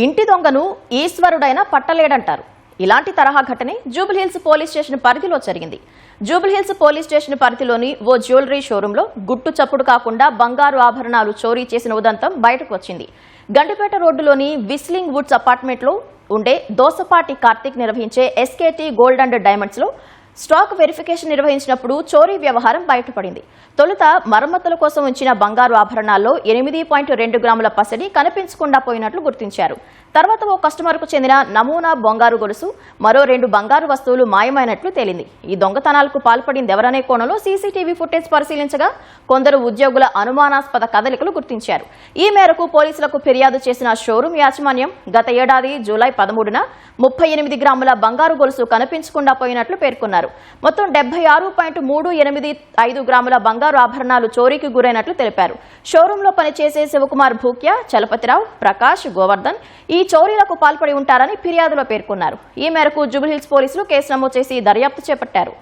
ఇంటి దొంగను ఈశ్వరుడైన పట్టలేడంటారు. ఇలాంటి తరహా ఘటనే జూబ్లీహిల్స్ పోలీస్ స్టేషన్ పరిధిలో జరిగింది. జూబ్లీహిల్స్ పోలీస్ స్టేషన్ పరిధిలోని ఓ జ్యువెలరీ షోరూంలో గుట్టు చప్పుడు కాకుండా బంగారు ఆభరణాలు చోరీ చేసిన ఉదంతం బయటకు వచ్చింది. గండిపేట రోడ్డులోని విస్లింగ్ వుడ్స్ అపార్ట్మెంట్లో ఉండే దోసపాటి కార్తిక్ నిర్వహించే ఎస్కేటీ గోల్డ్ అండ్ డైమండ్స్ లో స్టాక్ వెరిఫికేషన్ నిర్వహించినప్పుడు చోరీ వ్యవహారం బయటపడింది. తొలుత మరమ్మతుల కోసం ఉంచిన బంగారు ఆభరణాల్లో 8.2 గ్రాముల పసిడి కనిపించకుండా పోయినట్లు గుర్తించారు. తర్వాత ఓ కస్టమర్కు చెందిన నమూనా బంగారు గొలుసు, మరో 2 బంగారు వస్తువులు మాయమైనట్లు తేలింది. ఈ దొంగతనాలకు పాల్పడింది ఎవరనే కోణంలో సీసీటీవీ ఫుటేజ్ పరిశీలించగా కొందరు ఉద్యోగుల అనుమానాస్పద కదలికలు గుర్తించారు. ఈ మేరకు పోలీసులకు ఫిర్యాదు చేసిన షోరూం యాజమాన్యం గత ఏడాది జూలై 13న 38 గ్రాముల బంగారు గొలుసు కనిపించకుండా పోయినట్లు పేర్కొన్నారు. మొత్తం 76.385 గ్రాముల బంగారు ఆభరణాలు చోరీకి గురైనట్లు తెలిపారు. షోరూంలో పనిచేసే శివకుమార్ భూక్యా, చలపతిరావు, ప్రకాష్, గోవర్ధన్ ఈ చోరీలకు పాల్పడి ఉంటారని ఫిర్యాదులో పేర్కొన్నారు. ఈ మేరకు జూబ్లీహిల్స్ పోలీసులు కేసు నమోదు చేసి దర్యాప్తు చేపట్టారు.